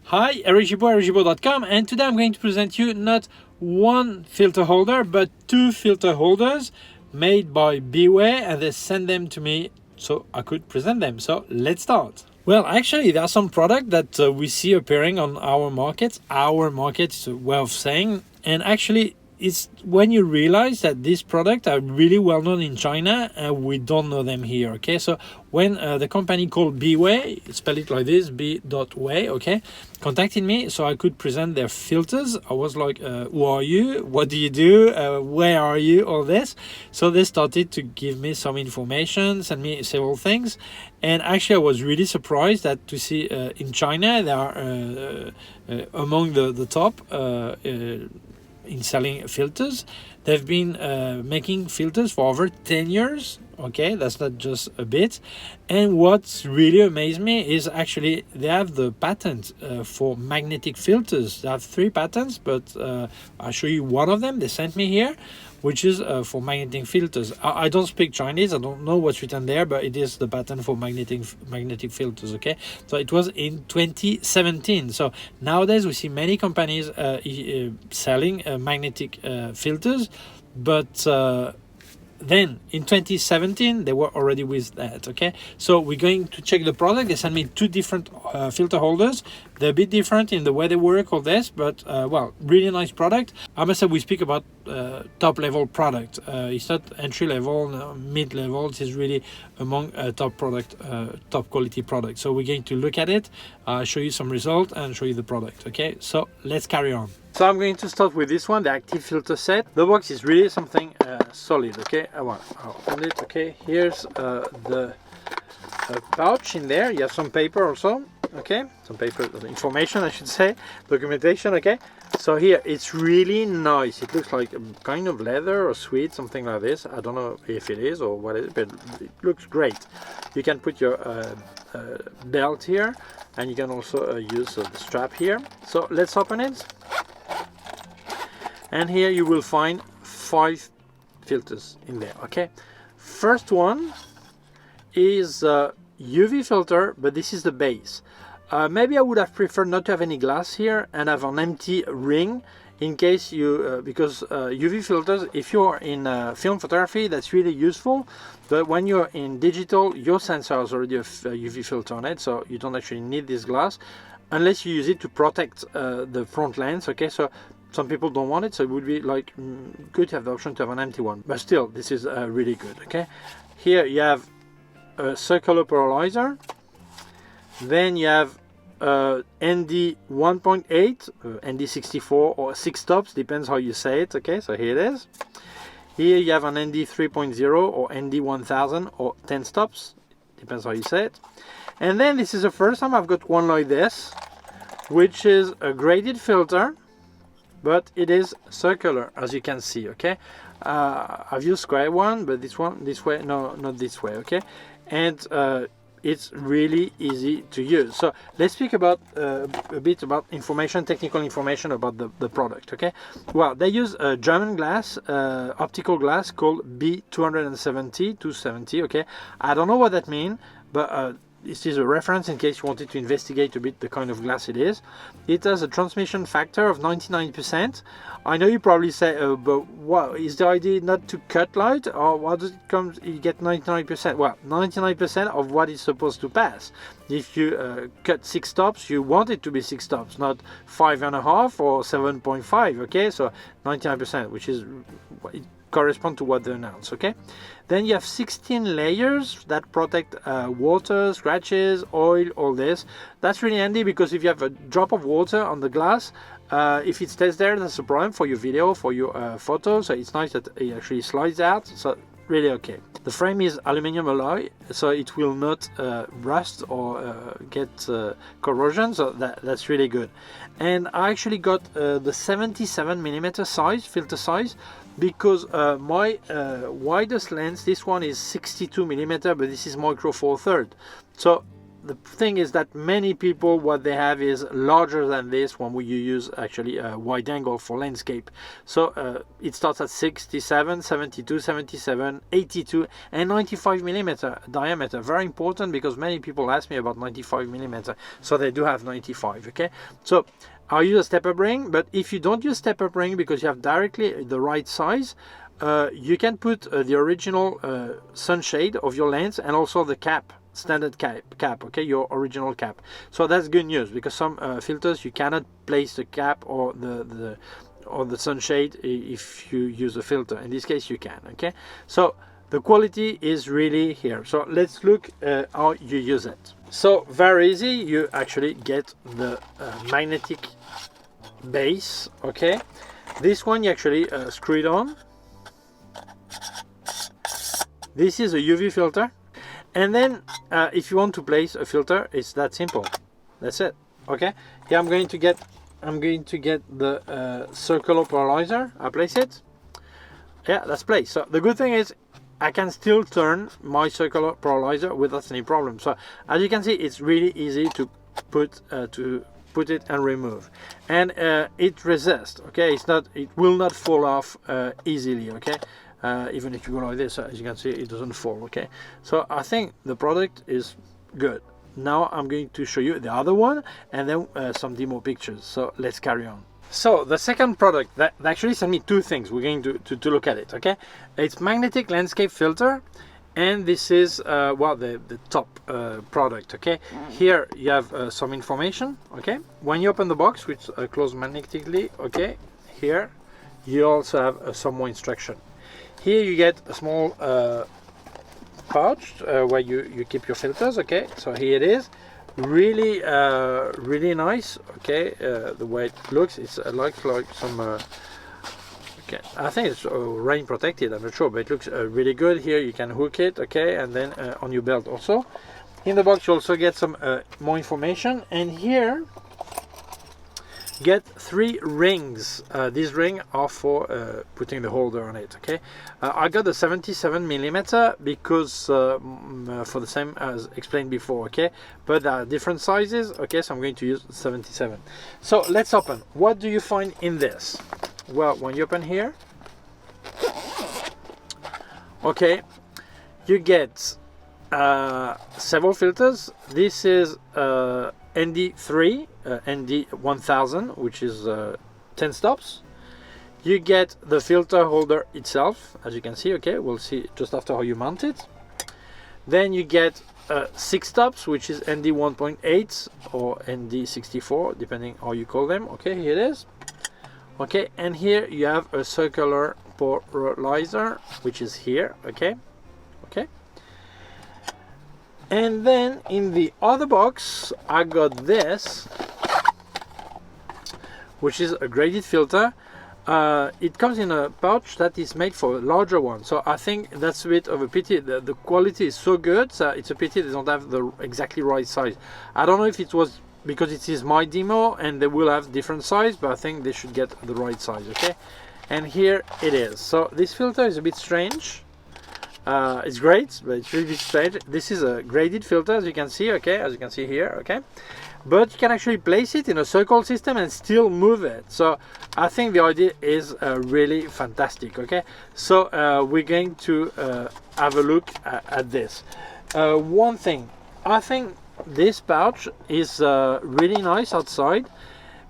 Hi, erigibo.com, and today I'm going to present you not one filter holder but two filter holders made by Beway, and they sent them to me so I could present them. So let's start. Well, actually, there are some products that we see appearing on our market. Our market is a way of saying, and actually it's when you realize that these products are really well known in China and we don't know them here. Okay, so when the company called Beway, spell it like this, B.way, okay, contacted me so I could present their filters, I was like, who are you, what do you do, where are you, all this. So they started to give me some information, send me several things, and actually I was really surprised that to see in China they are among the top in selling filters. They've been making filters for over 10 years. Okay, that's not just a bit. And what's really amazed me is actually they have the patent for magnetic filters. They have 3 patents, but I'll show you one of them. They sent me here, which is for magnetic filters. I don't speak Chinese, I don't know what's written there, but it is the patent for magnetic filters. Okay, so it was in 2017. So nowadays we see many companies selling magnetic filters, but then in 2017 they were already with that. Okay, so we're going to check the product. They sent me 2 different filter holders. They're a bit different in the way they work, all this, but well, really nice product. I must say we speak about top level product. It's not entry level, no, mid level. It is really among top quality product. So we're going to look at it, show you some result and show you the product. Okay, so let's carry on. So I'm going to start with this one, the active filter set. The box is really something solid. Okay, I'll open it. Okay, here's the pouch in there. You have some paper also. Okay, some paper information, I should say, documentation. Okay, so here it's really nice. It looks like a kind of leather or suede, something like this. I don't know if it is or what it is, but it looks great. You can put your belt here, and you can also use the strap here. So let's open it. And here you will find 5 filters in there. Okay, first one is UV filter, but this is the base. Maybe I would have preferred not to have any glass here and have an empty ring in case you because UV filters, if you're in film photography, that's really useful, but when you're in digital, your sensor has already a UV filter on it, so you don't actually need this glass unless you use it to protect the front lens. Okay, so some people don't want it, so it would be like good to have the option to have an empty one, but still this is really good. Okay, here you have a circular polarizer, then you have ND 1.8, ND 64 or 6 stops, depends how you say it. Okay, so here it is. Here you have an ND 3.0 or ND 1000 or 10 stops, depends how you say it. And then this is the first time I've got one like this, which is a graded filter, but it is circular, as you can see. Okay, I've used square one, but this one this way, no, not this way. Okay, and it's really easy to use. So let's speak about a bit about information, technical information about the product. Okay, well, they use a German glass, optical glass called B270. Okay, I don't know what that means, but this is a reference in case you wanted to investigate a bit the kind of glass it is. It has a transmission factor of 99%. I know you probably say, but what is the idea, not to cut light, or what does it come? You get 99%. Well, 99% of what is supposed to pass. If you cut 6 stops, you want it to be 6 stops, not 5.5 or 7.5. Okay, so 99%, which is it correspond to what they announce. Okay, then you have 16 layers that protect water, scratches, oil, all this. That's really handy because if you have a drop of water on the glass, if it stays there, that's a problem for your video, for your photo. So it's nice that it actually slides out. So really okay. The frame is aluminum alloy, so it will not rust or get corrosion, so that's really good. And I actually got the 77mm size, filter size, because my widest lens, this one is 62mm, but this is micro four third. So the thing is that many people, what they have is larger than this when you use actually a wide angle for landscape. So it starts at 67, 72, 77, 82 and 95 millimeter diameter. Very important, because many people ask me about 95 millimeter. So they do have 95, okay? So I use a step-up ring, but if you don't use step-up ring because you have directly the right size, you can put the original sunshade of your lens and also the cap, standard cap, okay, your original cap. So that's good news, because some filters you cannot place the cap or the sunshade if you use a filter. In this case you can, okay? So the quality is really here. So let's look how you use it. So very easy, you actually get the magnetic base, okay? This one you actually screw it on. This is a UV filter, and then if you want to place a filter, it's that simple. That's it, okay? Here I'm going to get the circular polarizer. I place it. Yeah, that's placed. So the good thing is I can still turn my circular polarizer without any problem. So as you can see, it's really easy to put it and remove, and it resists. Okay, it will not fall off easily. Okay, even if you go like this, as you can see, it doesn't fall. Okay, so I think the product is good. Now I'm going to show you the other one and then some demo pictures. So let's carry on. So the second product, that actually sent me two things. We're going to look at it, okay? It's magnetic landscape filter, and this is well, the top product, okay? Here you have some information, okay? When you open the box, which closed magnetically, okay? Here you also have some more instruction. Here you get a small pouch where you keep your filters, okay? So here it is. Really really nice, okay? The way it looks, it's like some okay, I think it's rain protected, I'm not sure, but it looks really good. Here you can hook it, okay, and then on your belt also. In the box you also get some more information, and here you get 3 rings. These rings are for putting the holder on it, okay? I got the 77 millimeter because for the same as explained before, okay? But there are different sizes, okay? So I'm going to use 77. So let's open. What do you find in this? Well, when you open here, okay, you get several filters. This is ND3, ND1000, which is 10 stops. You get the filter holder itself, as you can see, okay? We'll see just after how you mount it. Then you get 6 stops, which is ND 1.8 or ND 64, depending how you call them. Okay, here it is. Okay, and here you have a circular polarizer, which is here. Okay, okay. And then in the other box I got this, which is a graded filter. It comes in a pouch that is made for a larger one, so I think that's a bit of a pity. The quality is so good, so it's a pity they don't have the exactly right size. I don't know if it was because it is my demo and they will have different size, but I think they should get the right size, okay? And here it is. So this filter is a bit strange. It's great, but it's really strange. This is a graded filter, as you can see, okay? As you can see here, okay? But you can actually place it in a circle system and still move it. So I think the idea is really fantastic, okay? So we're going to have a look at this. One thing, I think this pouch is really nice outside,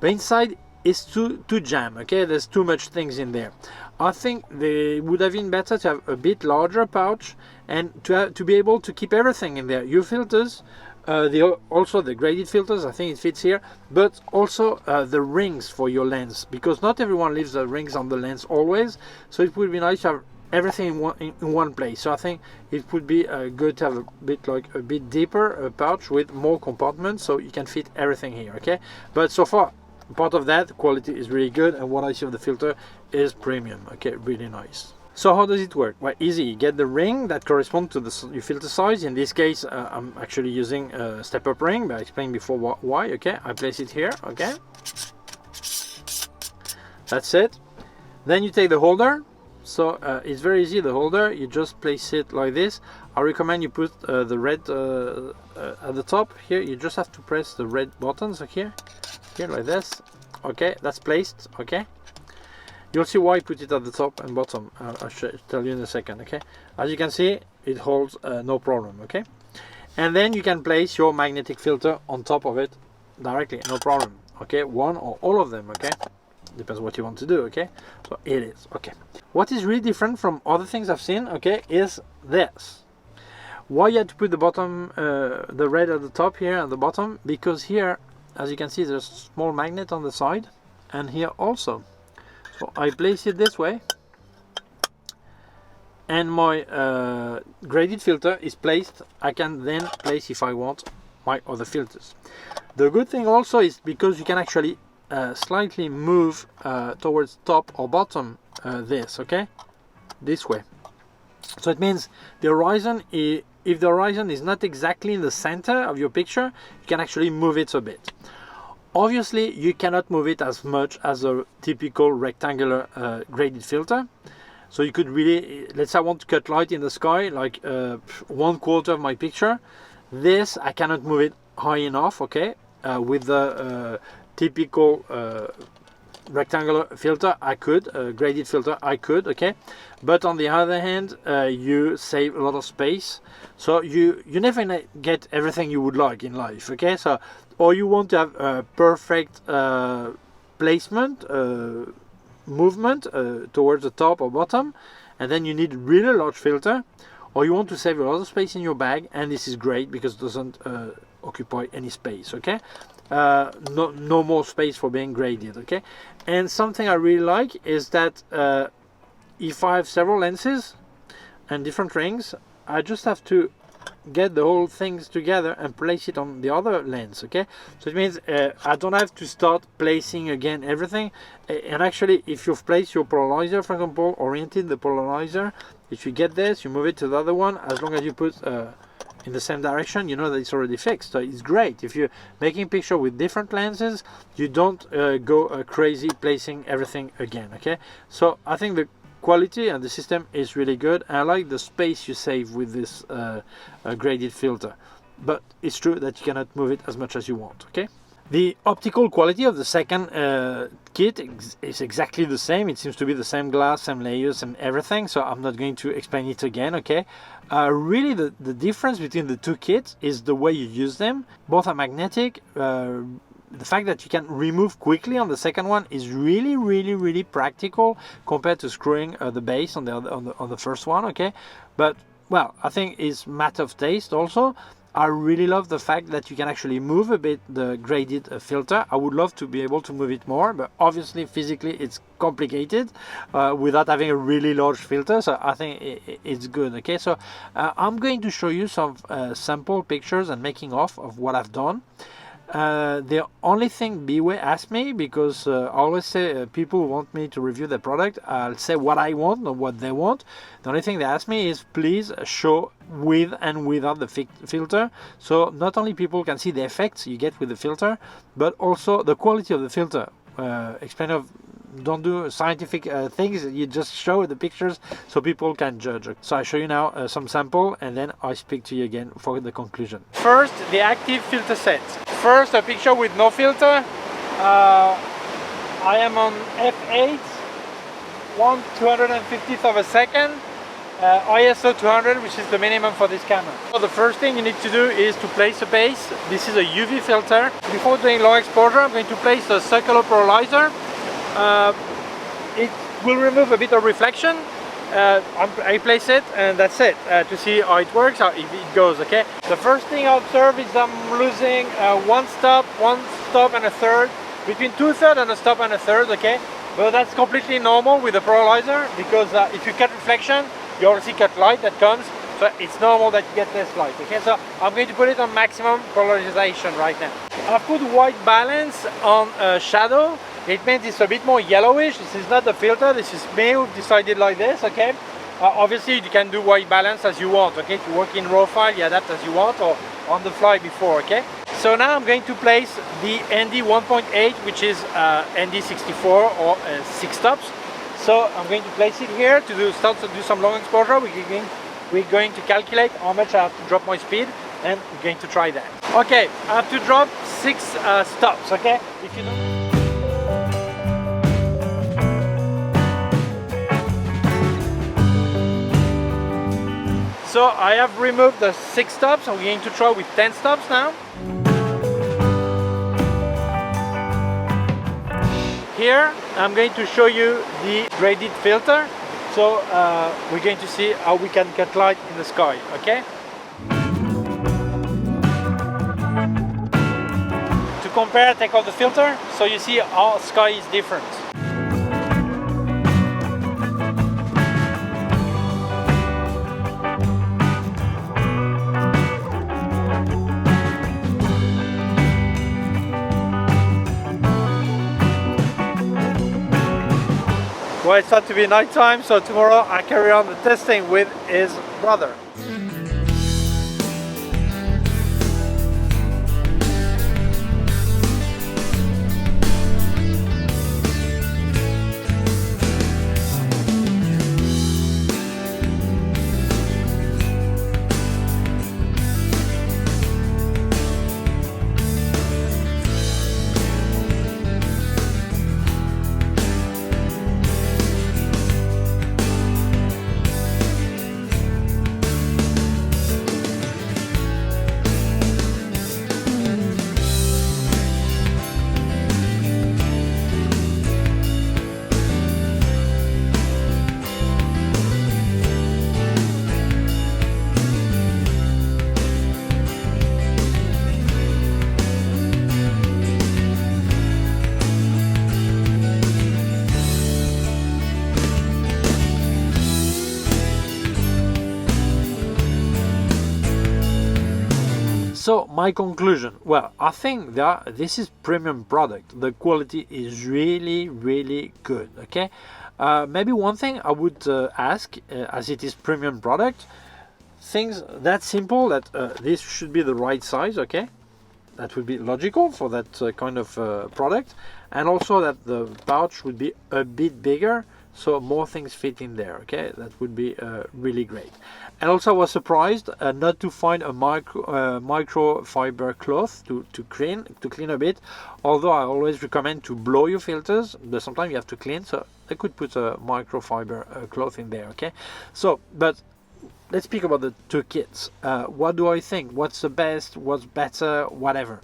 but inside is too jam, okay? There's too much things in there. I think they would have been better to have a bit larger pouch and to be able to keep everything in there. Your filters, also the graded filters, I think it fits here, but also the rings for your lens, because not everyone leaves the rings on the lens always, so it would be nice to have everything in one place. So I think it would be good to have a bit deeper pouch with more compartments, so you can fit everything here, okay? But so far, part of that quality is really good, and what I see of the filter is premium, okay? Really nice. So how does it work? Well, easy. You get the ring that corresponds to your filter size. In this case, I'm actually using a step-up ring, but I explained before why, okay? I place it here, okay? That's it. Then you take the holder. So it's very easy. The holder, you just place it like this. I recommend you put the red at the top here. You just have to press the red buttons here like this. Okay, that's placed. Okay, you'll see why I put it at the top and bottom. I'll tell you in a second. Okay, as you can see, it holds no problem. Okay, and then you can place your magnetic filter on top of it directly, no problem. Okay, one or all of them. Okay, depends what you want to do. Okay, so it is. Okay, what is really different from other things I've seen, okay, is this. Why you had to put the bottom, the red at the top here at the bottom? Because here, as you can see, there's a small magnet on the side, and here also. So I place it this way, and my graded filter is placed. I can then place, if I want, my other filters. The good thing also is because you can actually slightly move towards top or bottom this, okay, this way. So it means the horizon, if the horizon is not exactly in the center of your picture, you can actually move it a bit. Obviously you cannot move it as much as a typical rectangular graded filter. So you could really, let's say I want to cut light in the sky, like 1/4 of my picture. This I cannot move it high enough, okay. With the typical rectangular filter I could, graded filter I could, okay. But on the other hand, you save a lot of space, so you never get everything you would like in life, okay. So, or you want to have a perfect placement, movement towards the top or bottom, and then you need really large filter, or you want to save a lot of space in your bag, and this is great because it doesn't occupy any space, okay. No more space for being graded, okay. And something I really like is that if I have several lenses and different rings, I just have to get the whole things together and place it on the other lens, okay. So it means I don't have to start placing again everything. And actually, if you've placed your polarizer, for example, oriented the polarizer, if you get this, you move it to the other one, as long as you put in the same direction, you know that it's already fixed. So it's great. If you're making a picture with different lenses, you don't go crazy placing everything again, okay. So I think the quality and the system is really good. I like the space you save with this graded filter, but it's true that you cannot move it as much as you want, okay. The optical quality of the second kit is exactly the same. It seems to be the same glass, same layers, and everything, so I'm not going to explain it again, okay. Really the difference between the two kits is the way you use them. Both are magnetic. The fact that you can remove quickly on the second one is really practical compared to screwing the base on the first one, okay. But well, I think it's matter of taste also. I really love the fact that you can actually move a bit the graded filter. I would love to be able to move it more, but obviously physically it's complicated without having a really large filter, so I think it's good, okay. So I'm going to show you some sample pictures and making of what I've done. The only thing Beway asked me, because I always say people want me to review the product, I'll say what I want, not what they want. The only thing they ask me is please show with and without the filter, so not only people can see the effects you get with the filter, but also the quality of the filter. Don't do scientific things, you just show the pictures so people can judge. So I show you now some sample, and then I speak to you again for the conclusion. First, the active filter set. First, a picture with no filter. I am on f8, 1/250th of a second, ISO 200, which is the minimum for this camera. So the first thing you need to do is to place a base. This is a UV filter. Before doing low exposure, I'm going to place a circular polarizer. It will remove a bit of reflection. I place it, and that's it, to see how it works, how it goes, okay. The first thing I observe is I'm losing one stop and a third, between 2/3 and a stop and a third, okay. But that's completely normal with the polarizer, because if you cut reflection, you also cut light that comes, so it's normal that you get less light, okay. So I'm going to put it on maximum polarization right now. I've put white balance on shadow. It means it's a bit more yellowish. This is not the filter, this is me who've decided like this, okay. Obviously you can do white balance as you want, okay. To work in raw file, you adapt as you want, or on the fly before, okay. So now I'm going to place the ND 1.8, which is ND 64 or 6 stops. So I'm going to place it here to start to do some long exposure. We're going to calculate how much I have to drop my speed, and we're going to try that. Okay, I have to drop 6 stops, okay? If you don't... So I have removed the 6 stops. I'm going to try with 10 stops now. Here I'm going to show you the graded filter. So we're going to see how we can get light in the sky, okay? To compare, take off the filter, so you see how sky is different. Well, it starts to be night time, so tomorrow I carry on the testing with his brother. So my conclusion, well, I think that this is premium product. The quality is really good, okay? Maybe one thing I would ask, as it is premium product, things that simple, that this should be the right size, okay? That would be logical for that kind of product. And also that the pouch would be a bit bigger, so more things fit in there, okay? That would be really great. And also I was surprised not to find a microfiber cloth to clean a bit, although I always recommend to blow your filters, but sometimes you have to clean, so I could put a microfiber cloth in there, okay? So, but let's speak about the two kits. What do I think? What's the best? What's better? Whatever.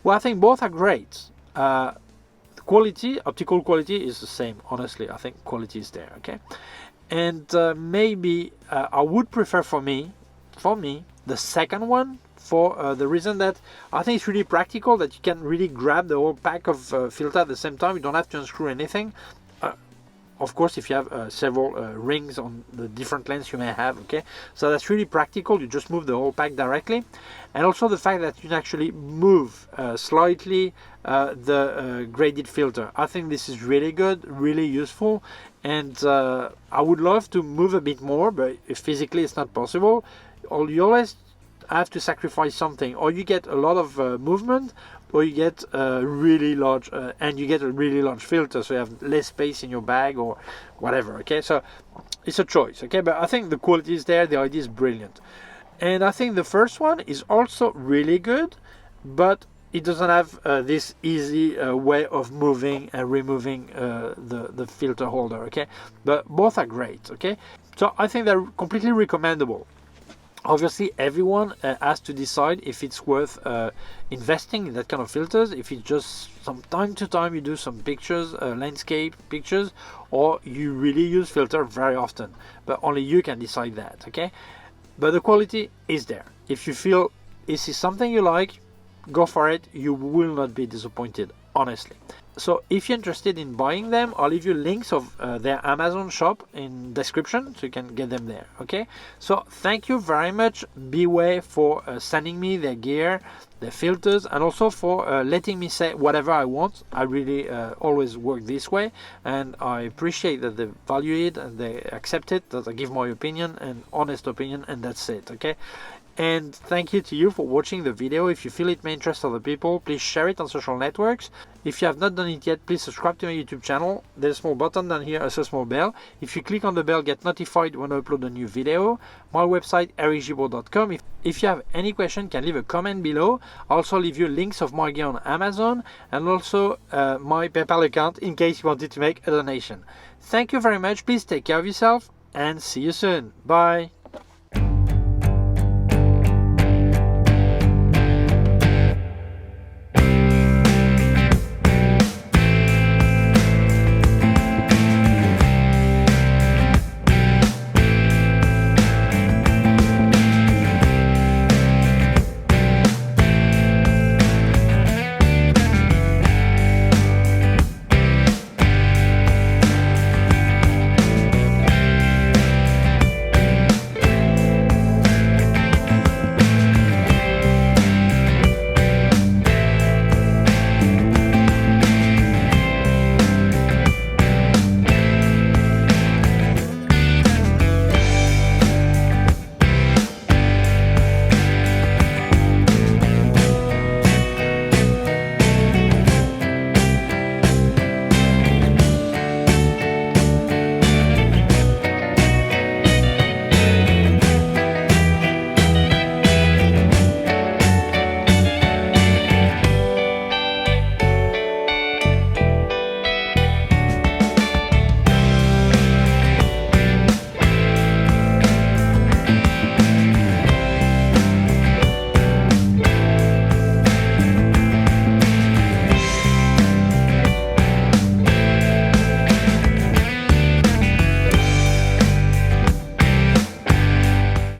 Well, I think both are great. Quality, optical quality is the same. Honestly, I think quality is there, okay? And maybe I would prefer for me, the second one, for the reason that I think it's really practical, that you can really grab the whole pack of filter at the same time. You don't have to unscrew anything. Of course, if you have several rings on the different lengths you may have, okay? So that's really practical. You just move the whole pack directly. And also the fact that you can actually move slightly the graded filter. I think this is really good, really useful. And I would love to move a bit more, but if physically it's not possible, you always have to sacrifice something. Or you get a lot of movement, or you get really large, and you get a really large filter, so you have less space in your bag or whatever, okay? So it's a choice, okay? But I think the quality is there, the idea is brilliant. And I think the first one is also really good, but it doesn't have this easy way of moving and removing the filter holder, okay? But both are great, okay? So I think they're completely recommendable. Obviously, everyone has to decide if it's worth investing in that kind of filters, if it's just from time to time you do some pictures, landscape pictures, or you really use filter very often. But only you can decide that, okay? But the quality is there. If you feel this is something you like, go for it. You will not be disappointed, honestly. So if you're interested in buying them, I'll leave you links of their Amazon shop in description, so you can get them there, okay? So thank you very much, Bway, for sending me their gear, their filters, and also for letting me say whatever I want. I really always work this way, and I appreciate that they value it and they accept it, that I give my opinion, and honest opinion, and that's it, okay? And thank you to you for watching the video. If you feel it may interest other people, please share it on social networks. If you have not done it yet, please subscribe to my YouTube channel. There's a small button down here, also a small bell. If you click on the bell, get notified when I upload a new video. My website, ericgibaud.com. If you have any question, can leave a comment below. I'll also leave you links of my gear on Amazon and also my PayPal account in case you wanted to make a donation. Thank you very much. Please take care of yourself and see you soon. Bye.